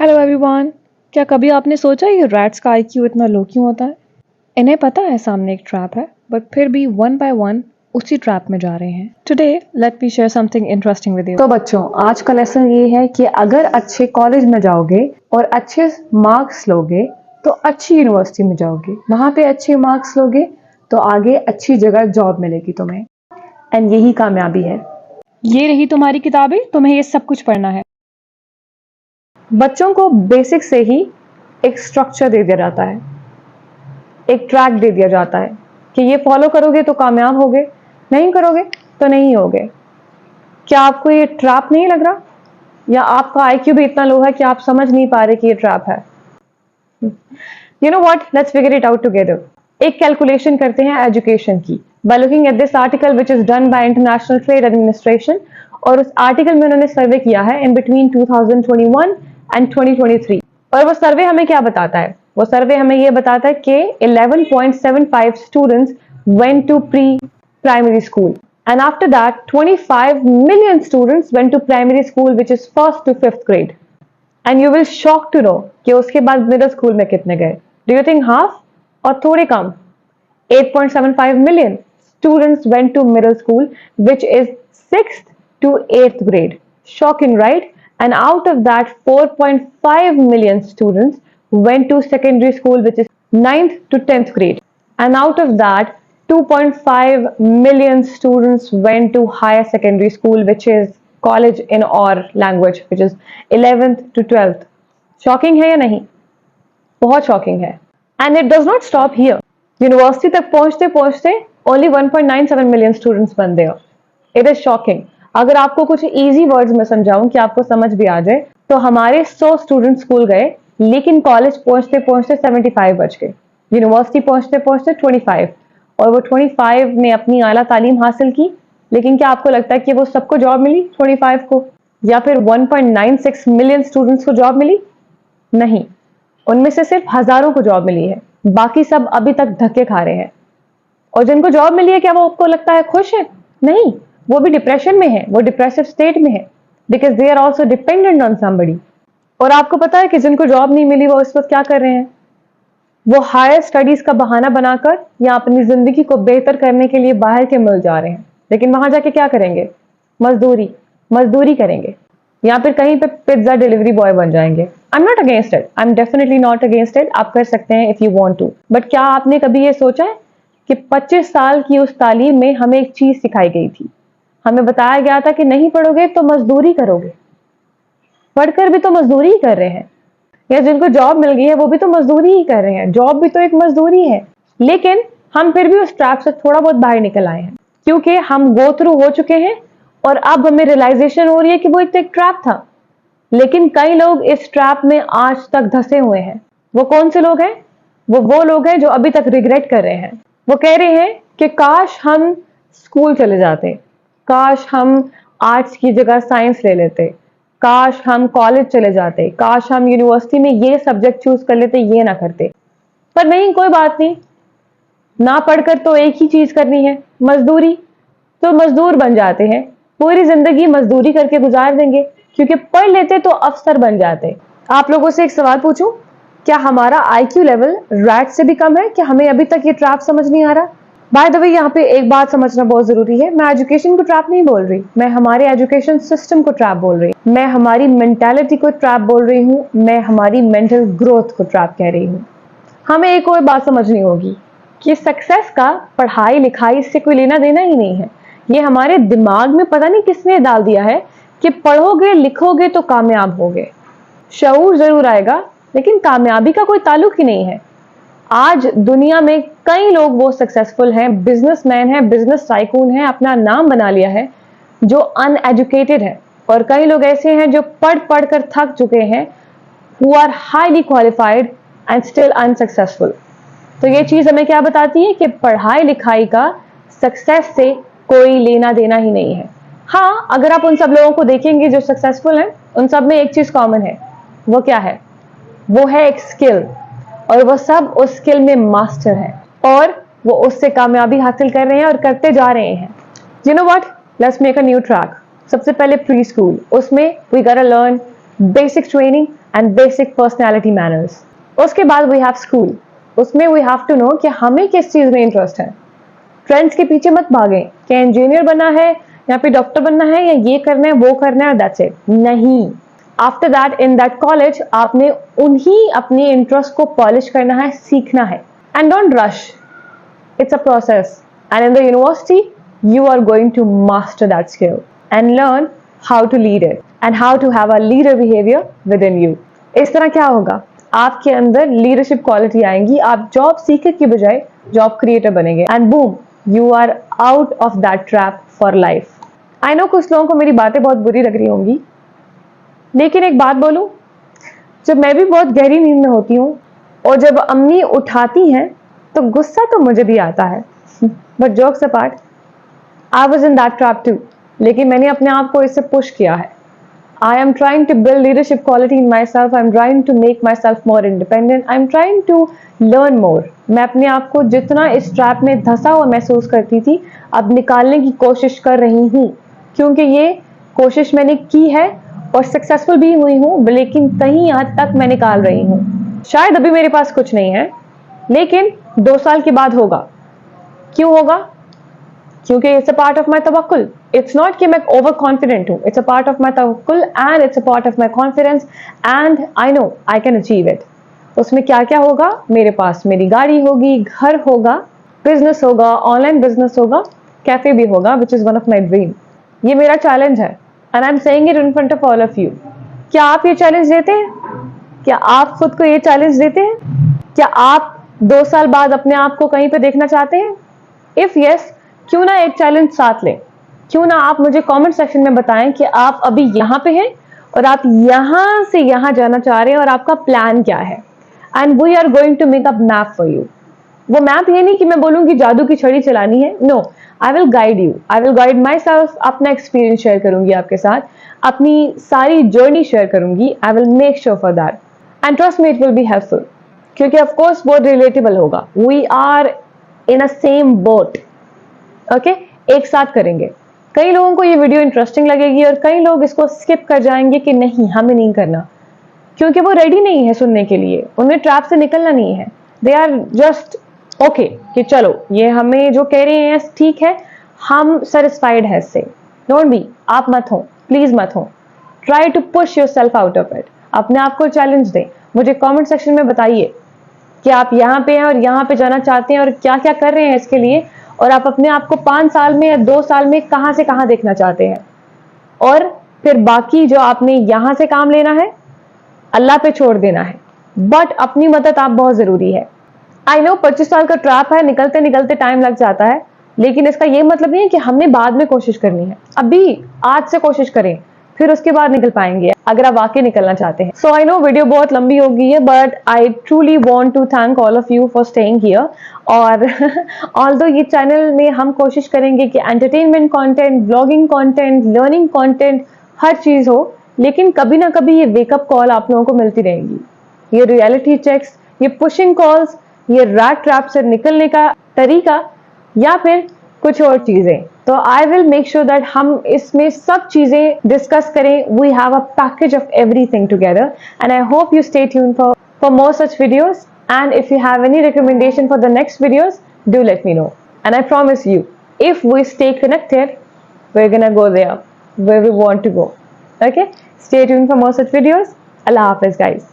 Hello everyone. क्या कभी आपने सोचा ये रैट्स का आईक्यू इतना लो क्यों होता है? इन्हें पता है सामने एक ट्रैप है, बट फिर भी वन बाय वन उसी ट्रैप में जा रहे हैं। Today let me share something interesting with you. तो बच्चों, आज का लेसन ये है कि अगर अच्छे कॉलेज में जाओगे और अच्छे मार्क्स लोगे तो अच्छी यूनिवर्सिटी में जाओगे, वहां पे अच्छे मार्क्स लोगे तो आगे अच्छी जगह जॉब मिलेगी तुम्हें। एंड यही कामयाबी है। ये रही तुम्हारी किताबें, तुम्हें ये सब कुछ पढ़ना है। बच्चों को बेसिक से ही एक स्ट्रक्चर दे दिया जाता है, एक ट्रैक दे दिया जाता है कि ये फॉलो करोगे तो कामयाब होगे, नहीं करोगे तो नहीं होगे। क्या आपको ये ट्रैप नहीं लग रहा? या आपका आईक्यू भी इतना लो है कि आप समझ नहीं पा रहे कि ये ट्रैप है? You know what? Let's figure it out together. एक कैलकुलेशन करते हैं एजुकेशन की by looking at this article which is done by International Trade Administration। और उस आर्टिकल में उन्होंने सर्वे किया है in between 2021 and 2023। और वो सर्वे हमें क्या बताता है? वो सर्वे हमें ये बताता है कि 11.75 students went to pre-primary school and after that 25 million students went to primary school which is first to fifth grade। And you will shock to know कि उसके बाद मिडिल स्कूल में कितने गए? डू यू थिंक हाफ और थोड़े कम? 8.75 million students went to middle school which is 6th to 8th grade। Shocking, right? And out of that 4.5 million students went to secondary school which is 9th to 10th grade। And out of that 2.5 million students went to higher secondary school which is college in our language which is 11th to 12th। Shocking है या नहीं? बहुत shocking है। And it does not stop here. University तक पहुंचते पहुंचते only 1.97 million students बन गए। It is shocking. अगर आपको कुछ इजी वर्ड्स में समझाऊं कि आपको समझ भी आ जाए, तो हमारे 100 स्टूडेंट स्कूल गए लेकिन कॉलेज पहुंचते पहुंचते 75 बच गए, यूनिवर्सिटी पहुंचते पहुंचते 25, और वो 25 ने अपनी आला तालीम हासिल की। लेकिन क्या आपको लगता है कि वो सबको जॉब मिली 25 को, या फिर 1.96 मिलियन स्टूडेंट्स को जॉब मिली? नहीं, उनमें से सिर्फ हजारों को जॉब मिली है, बाकी सब अभी तक धक्के खा रहे हैं। और जिनको जॉब मिली है, क्या वो आपको लगता है खुश है? नहीं, वो भी डिप्रेशन में है, वो डिप्रेसिव स्टेट में है, because they are also dependent on somebody. और आपको पता है कि जिनको जॉब नहीं मिली वो इस वक्त क्या कर रहे हैं? वो हायर स्टडीज का बहाना बनाकर या अपनी जिंदगी को बेहतर करने के लिए बाहर के मुल्क जा रहे हैं, लेकिन वहां जाके क्या करेंगे? मजदूरी करेंगे, या फिर कहीं पे पिज्जा डिलीवरी बॉय बन जाएंगे। I am not against it, I am definitely not against it. आप कर सकते हैं if you want to, but क्या आपने कभी ये सोचा है कि 25 साल की उस तालीम में हमें एक चीज सिखाई गई थी? हमें बताया गया था कि नहीं पढ़ोगे तो मजदूरी करोगे। पढ़कर भी तो मजदूरी ही कर रहे हैं, या जिनको जॉब मिल गई है वो भी तो मजदूरी ही कर रहे हैं। जॉब भी तो एक मजदूरी है। लेकिन हम फिर भी उस ट्रैप से थोड़ा बहुत बाहर निकल आए हैं, क्योंकि हम गो थ्रू हो चुके हैं और अब हमें रियलाइजेशन हो रही है कि वो एक ट्रैप था। लेकिन कई लोग इस ट्रैप में आज तक धंसे हुए हैं। वो कौन से लोग हैं? वो लोग हैं जो अभी तक रिग्रेट कर रहे हैं। वो कह रहे हैं कि काश हम स्कूल चले जाते, काश हम आर्ट्स की जगह साइंस ले लेते, काश हम कॉलेज चले जाते, काश हम यूनिवर्सिटी में ये सब्जेक्ट चूज कर लेते, ये ना करते। पर नहीं, कोई बात नहीं, ना पढ़कर तो एक ही चीज करनी है, मजदूरी। तो मजदूर बन जाते हैं, पूरी जिंदगी मजदूरी करके गुजार देंगे, क्योंकि पढ़ लेते तो अफसर बन जाते। आप लोगों से एक सवाल पूछूं, क्या हमारा आईक्यू लेवल रैट से भी कम है? कि हमें अभी तक ये ट्रैप समझ नहीं आ रहा? बाय द वे, यहाँ पे एक बात समझना बहुत जरूरी है। मैं एजुकेशन को ट्रैप नहीं बोल रही, मैं हमारे एजुकेशन सिस्टम को ट्रैप बोल रही हूँ, मैं हमारी मेंटालिटी को ट्रैप बोल रही हूँ, मैं हमारी मेंटल ग्रोथ को ट्रैप कह रही हूँ। हमें एक और बात समझनी होगी कि सक्सेस का पढ़ाई लिखाई से कोई लेना देना ही नहीं है। ये हमारे दिमाग में पता नहीं किसने डाल दिया है कि पढ़ोगे लिखोगे तो कामयाब होगे। शऊर जरूर आएगा, लेकिन कामयाबी का कोई ताल्लुक ही नहीं है। आज दुनिया में कई लोग वो सक्सेसफुल हैं, बिजनेसमैन हैं, बिजनेस टाइकून हैं, अपना नाम बना लिया है, जो अनएजुकेटेड है। और कई लोग ऐसे हैं जो पढ़ पढ़ कर थक चुके हैं, who are highly qualified and still unsuccessful. तो ये चीज हमें क्या बताती है कि पढ़ाई लिखाई का सक्सेस से कोई लेना देना ही नहीं है। हाँ, अगर आप उन सब लोगों को देखेंगे जो सक्सेसफुल हैं, उन सब में एक चीज कॉमन है। वो क्या है? वो है एक स्किल, और वो सब उस स्किल में मास्टर हैं, और वो उससे कामयाबी हासिल कर रहे हैं और करते जा रहे हैं। You know what, let's make a new track. सबसे पहले प्री स्कूल, उसमें वी गोटा learn basic training and basic personality manners. उसके बाद वी हैव स्कूल। उसमें वी हैव टू नो कि हमें किस चीज में इंटरेस्ट है। ट्रेंड्स के पीछे मत भागें कि इंजीनियर बनना है या फिर डॉक्टर बनना है या ये करना है वो करना है, दैट्स इट। नहीं, after that in that college आपने उन्हीं अपने इंटरेस्ट को पॉलिश करना है, सीखना है। And don't rush, it's a process, and in the university you are going to master that skill and learn how to lead it and how to have a leader behavior within you। इस तरह क्या होगा, आपके अंदर leadership quality आएंगी, आप job seeker की बजाय जॉब क्रिएटर बनेंगे, and boom, you are out of that trap for life. I know कुछ लोगों को मेरी बातें बहुत बुरी लग रही होंगी, लेकिन एक बात बोलूं, जब मैं भी बहुत गहरी नींद में होती हूँ और जब अम्मी उठाती हैं तो गुस्सा तो मुझे भी आता है, but jokes apart, I was in that trap too. लेकिन मैंने अपने आप को इससे पुश किया है। I am trying to build leadership quality in myself, I am trying to make myself more independent, I am trying to learn more. मैं अपने आप को जितना इस ट्रैप में धंसा हुआ महसूस करती थी, अब निकालने की कोशिश कर रही हूँ, क्योंकि ये कोशिश मैंने की है और सक्सेसफुल भी हुई हूँ, लेकिन कहीं हद तक मैं निकाल रही हूँ। शायद अभी मेरे पास कुछ नहीं है, लेकिन 2 साल के बाद होगा। क्यों होगा? क्योंकि it's a part of my तवक्कुल। इट्स नॉट कि मैं ओवर कॉन्फिडेंट हूं, it's a part of my तवक्कुल and it's a part of my confidence, and I know I can achieve it. उसमें क्या क्या होगा? मेरे पास मेरी गाड़ी होगी, घर होगा, बिजनेस होगा, ऑनलाइन बिजनेस होगा, कैफे भी होगा, which is one of my dream. ये मेरा चैलेंज है and I am saying it in front of all of you. क्या आप ये चैलेंज देते हैं? क्या आप खुद को ये चैलेंज देते हैं? क्या आप 2 साल बाद अपने आप को कहीं पे देखना चाहते हैं? इफ यस, क्यों ना एक चैलेंज साथ लें। क्यों ना आप मुझे कमेंट सेक्शन में बताएं कि आप अभी यहाँ पे हैं और आप यहाँ से यहाँ जाना चाह रहे हैं और आपका प्लान क्या है, and we are going to make a map for you. वो मैप ये नहीं कि मैं बोलूंगी जादू की छड़ी चलानी है, no, I will guide you, I will guide myself. अपना एक्सपीरियंस शेयर करूंगी आपके साथ, अपनी सारी जर्नी शेयर करूंगी, I will make sure for that, and trust me it will be helpful, क्योंकि ऑफ कोर्स बहुत रिलेटेबल होगा। We are in a same boat, okay, एक साथ करेंगे। कई लोगों को ये वीडियो इंटरेस्टिंग लगेगी और कई लोग इसको स्किप कर जाएंगे कि नहीं हमें नहीं करना, क्योंकि वो रेडी नहीं है सुनने के लिए, उन्हें ट्रैप से निकलना नहीं है। दे आर जस्ट ओके कि चलो ये हमें जो कह रहे हैं ठीक है, हम सेटिस्फाइड है इससे। डोंट बी, आप मत हो, प्लीज मत हो। Try to push yourself out of it. अपने आप को चैलेंज दें। मुझे कमेंट सेक्शन में बताइए कि आप यहाँ पे हैं और यहाँ पे जाना चाहते हैं और क्या क्या कर रहे हैं इसके लिए, और आप अपने आप को 5 साल में या 2 साल में कहाँ से कहाँ देखना चाहते हैं। और फिर बाकी जो आपने यहाँ से काम लेना है अल्लाह पे छोड़ देना है, बट अपनी मदद आप बहुत जरूरी है। आई नो 25 साल का ट्रैप है, निकलते निकलते टाइम लग जाता है, लेकिन इसका ये मतलब नहीं है कि हमने बाद में कोशिश करनी है। अभी आज से कोशिश करें, फिर उसके बाद निकल पाएंगे अगर आप वाकई निकलना चाहते हैं। सो आई नो वीडियो बहुत लंबी हो गई है, but I truly want to thank all of you for staying here. और ऑल्दो ये चैनल में हम कोशिश करेंगे कि entertainment content, blogging content, learning content, हर चीज हो, लेकिन कभी ना कभी ये वेकअप कॉल आप लोगों को मिलती रहेंगी। ये रियलिटी चेक्स, ये पुशिंग कॉल्स, ये रैट ट्रैप से निकलने का तरीका, या फिर कुछ और चीजें। तो I will make sure that हम इसमें सब चीजें डिस्कस करें। We have a package of everything together, and I hope you stay tuned for more such videos, and if you have any recommendation for the next videos, do let me know, and I promise you, if we stay connected, we're gonna go there where we want to go. Okay, stay tuned for more such videos. Allah Hafiz guys.